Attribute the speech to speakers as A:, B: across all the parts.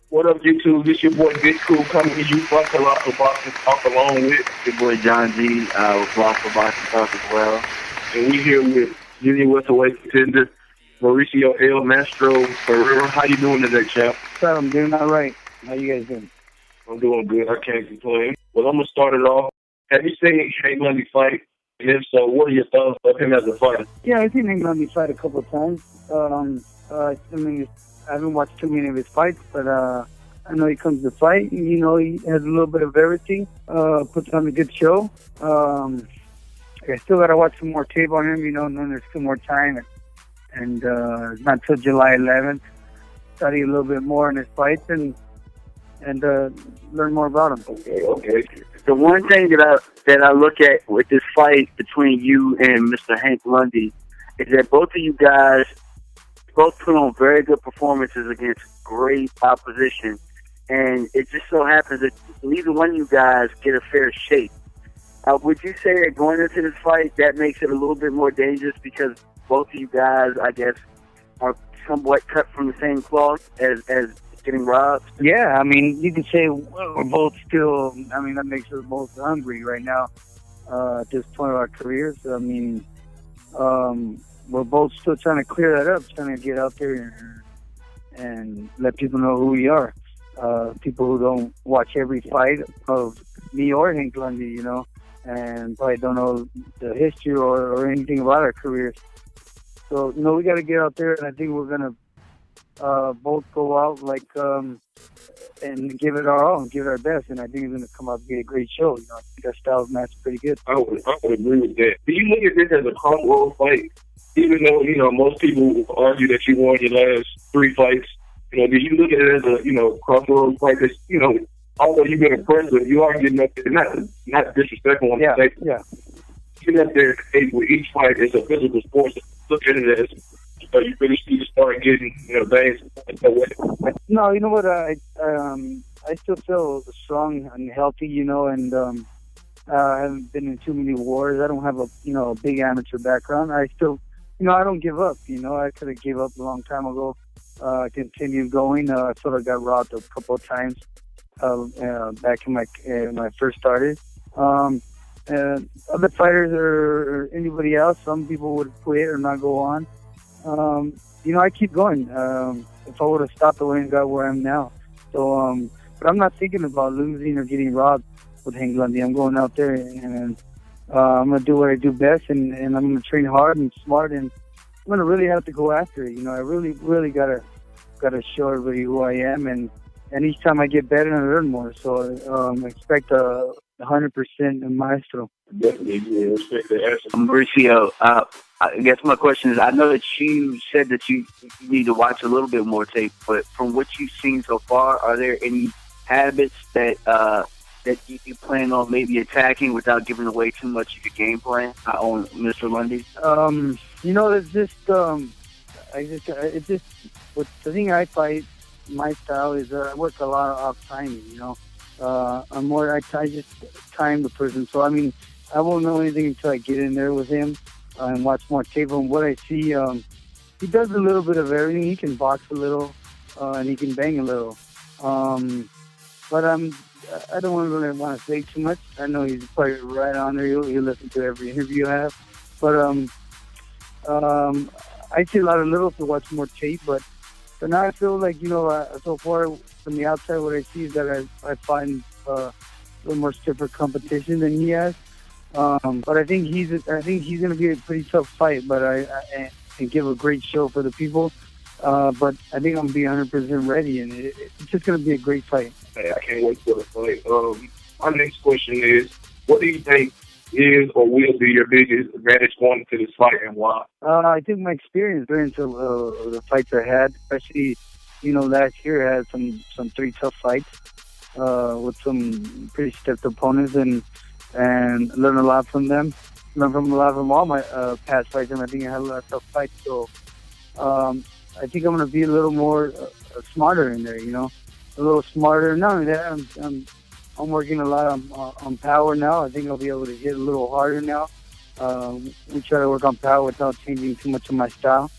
A: What up, YouTube? This your boy Big Kool coming to you from Colossal Boxing Talk along with
B: your boy John G. With Colossal Boxing Talk as well.
A: And we here with junior welterweight contender Mauricio Herrera. How you doing today, champ?
C: Sir, I'm doing all right. How you guys doing?
A: I'm doing good. I can't complain. Well, I'm gonna start it off. Have you seen Hank Lundy fight? And if so, what are your thoughts of him as a fighter?
C: Yeah, I've seen Hank Lundy fight a couple of times. I haven't watched too many of his fights, but I know he comes to fight. You know, he has a little bit of everything. Puts on a good show. I still got to watch some more tape on him, you know, and then there's still more time. And not till July 11th. Study a little bit more in his fights and learn more about him.
A: Okay.
B: The one thing that I look at with this fight between you and Mr. Hank Lundy is that both of you guys both put on very good performances against great opposition, and it just so happens that neither one of you guys get a fair shake. Would you say that going into this fight, that makes it a little bit more dangerous because both of you guys, I guess, are somewhat cut from the same cloth as getting robbed?
C: Yeah, I mean, you could say we're both still, I mean, that makes us both hungry right now at this point of our careers. I mean, we're both still trying to clear that up, trying to get out there and let people know who we are. People who don't watch every fight of me or Hank Lundy, you know, and probably don't know the history or anything about our careers. So, you know, we got to get out there, and I think we're going to both go out like and give it our all and give it our best, and I think it's going to come out to be a great show. You know, I think our styles match pretty good.
A: I would agree with that. Do you look at this as a crossroad fight? Even though, you know, most people argue that you won your last 3 fights, you know, do you look at it as a, you know, crossroads fight? Because, you know, although you've been a president, you are getting up there, not disrespectful on the state.
C: Yeah.
A: Getting up there with each fight is a physical sport. Look at it as, you really see you start getting, you know, things.
C: No, you know what? I still feel strong and healthy, you know, and I haven't been in too many wars. I don't have a big amateur background. I still, you know, I don't give up. You know, I could have gave up a long time ago. Continued going. I sort of got robbed a couple of times back when I first started. Other fighters or anybody else, some people would quit or not go on. You know, I keep going. If I would have stopped, I wouldn't got where I am now. So, but I'm not thinking about losing or getting robbed with Hank Lundy. I'm going out there and I'm going to do what I do best, and I'm going to train hard and smart, and I'm going to really have to go after it. You know, I really got to show everybody who I am, and each time I get better and I learn more. So expect 100% maestro.
A: Definitely, yeah, respect the answer.
B: Mauricio, I guess my question is, I know that you said that you need to watch a little bit more tape, but from what you've seen so far, are there any habits that you plan on maybe attacking without giving away too much of your game plan on Mr. Lundy?
C: You know, it's just with the thing I fight, my style is I work a lot of off timing, you know. I just time the person. So, I mean, I won't know anything until I get in there with him and watch more tape. And what I see, he does a little bit of everything. He can box a little, and he can bang a little. But I don't really want to say too much. I know he's probably right on there. He'll listen to every interview I have. But I see a lot of little to watch more tape. But now I feel like, you know, so far from the outside, what I see is that I find a little more stiffer competition than he has. But I think he's going to be a pretty tough fight. But I give a great show for the people. But I think I'm going to be 100% ready, and it's just going to be a great fight.
A: Hey, I can't wait for the fight. My next question is, what do you think is or will be your biggest advantage going into this fight, and why?
C: I think my experience during the fights I had, especially, you know, last year I had some 3 tough fights. with some pretty stiff opponents and learn a lot from them. Learn from a lot from all my past fights, and I think I had a lot of tough fights. So I think I'm going to be a little more smarter in there, a little smarter. Not only that, I'm working a lot on power now. I think I'll be able to hit a little harder now. We try to work on power without changing too much of my style.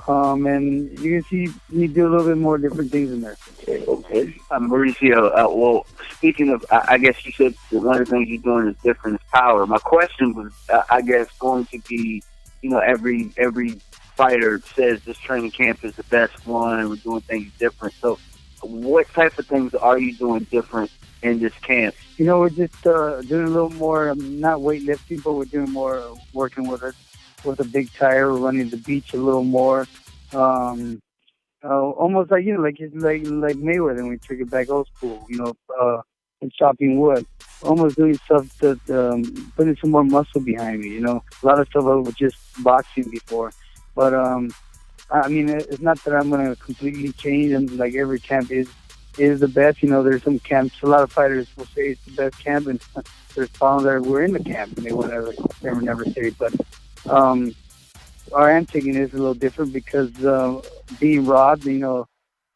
C: And you can see me do a little bit more different things in there.
B: Okay. Mauricio, well, speaking of, I guess you said one of the things you're doing is different is power. My question was, I guess, going to be, every fighter says this training camp is the best one, we're doing things different. So what type of things are you doing different in this camp?
C: We're just doing a little more, not weightlifting, but we're doing more working with a big tire. We're running the beach a little more. Almost like, like Mayweather when we took it back old school, and chopping wood. Almost doing stuff that, putting some more muscle behind me, A lot of stuff I was just boxing before. But, it's not that I'm going to completely change, and like every camp is the best. There's some camps, a lot of fighters will say it's the best camp, and there's problems that we're in the camp, and they will never say it. But our antiquing is a little different because being robbed, a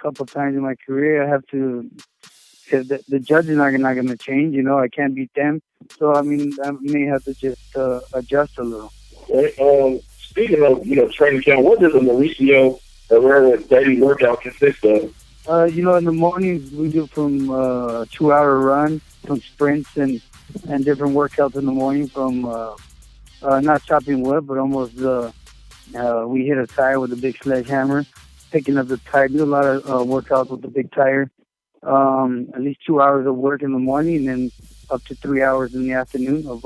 C: couple of times in my career, I have to. The judges are not going to change. I can't beat them, so I may have to just adjust a little.
A: Speaking of training camp, what does a Mauricio Herrera daily workout consist of?
C: In the mornings we do from 2-hour run, some sprints and different workouts in the morning from not chopping wood, but almost we hit a tire with a big sledgehammer, picking up the tire, do a lot of workouts with the big tire, at least 2 hours of work in the morning and then up to 3 hours in the afternoon of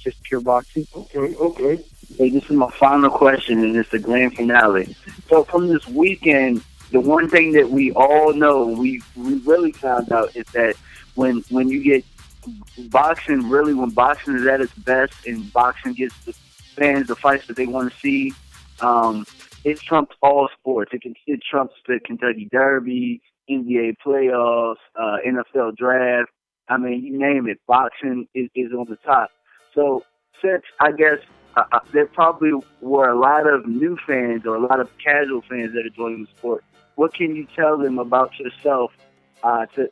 C: just pure boxing.
B: Okay. Hey, this is my final question, and it's the grand finale. So from this weekend, the one thing that we all know, we really found out, is that when you get boxing, really when boxing is at its best and boxing gets the fans the fights that they want to see, it trumps all sports. It trumps the Kentucky Derby, NBA playoffs, NFL draft. You name it, boxing is on the top. So since, I guess, there probably were a lot of new fans or a lot of casual fans that are joining the sport, what can you tell them about yourself to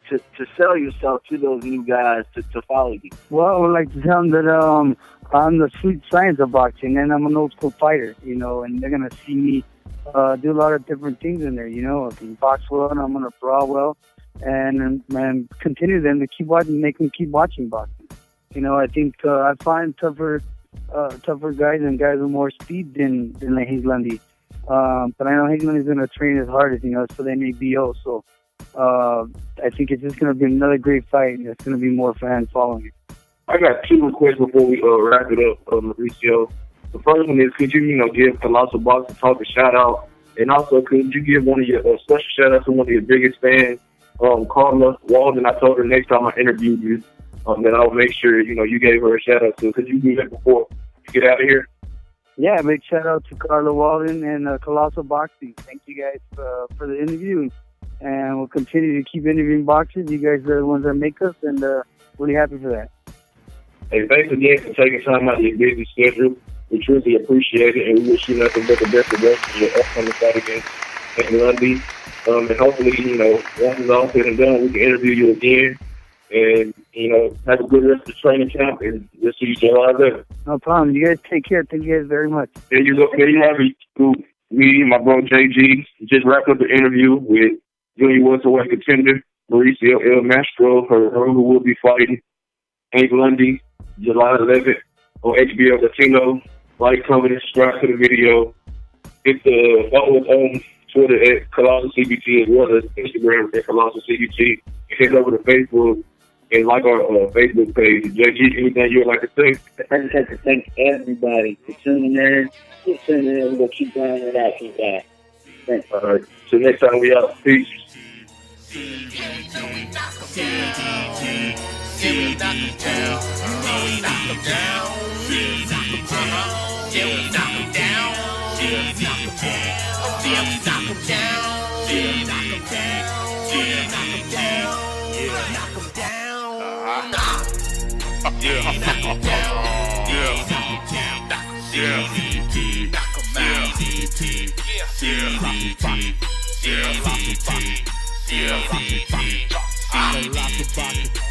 B: sell yourself to those new guys to follow you?
C: Well, I would like to tell them that I'm the sweet science of boxing, and I'm an old school fighter, and they're going to see me do a lot of different things in there, I can box well, and I'm going to brawl well, and continue them to keep watching, make them keep watching boxing. I think I find tougher guys and guys with more speed than Hayes Lundy. But I know Hayes Lundy's going to train as hard as, so they may BO. So I think it's just going to be another great fight. It's going to be more fans following it.
A: I got two requests before we wrap it up, Mauricio. The first one is, could you, give Colossal Boxing Talk a shout-out? And also, could you give one of your special shout-outs to one of your biggest fans, Carla Walden? I told her next time I interviewed you that I would make sure, you gave her a shout-out to. Could you do that before you get out of here?
C: Yeah, big shout-out to Carla Walden and Colossal Boxing. Thank you guys for the interview. And we'll continue to keep interviewing boxers. You guys are the ones that make us, and really happy for that.
A: Hey, thanks again for taking time out of your busy schedule. We truly appreciate it, and we wish you nothing but the best of luck in your upcoming fight against Hayes Lundy. And hopefully, once it's all said and done, we can interview you again. And, have a good rest of the training camp, and we'll see you July 11th.
C: No problem. You guys take care. Thank you guys very much.
A: There you go. There you have it. Me and my bro JG just wrapped up the interview with junior welterweight contender Mauricio El Mastro, who will be fighting Hayes Lundy July 11th on HBO Latino. Like, comment, subscribe to the video. Follow us on Twitter at Colossal CBT, as well as Instagram at Colossal CBT. Head over to Facebook and like our Facebook page. JG, anything you would like to say?
B: I just have to thank everybody for tuning in. Keep tuning in. We're going to keep going with that. Keep that. Thanks.
A: All right. Till next time, we out. Peace.
D: Knock 'em down. CDT.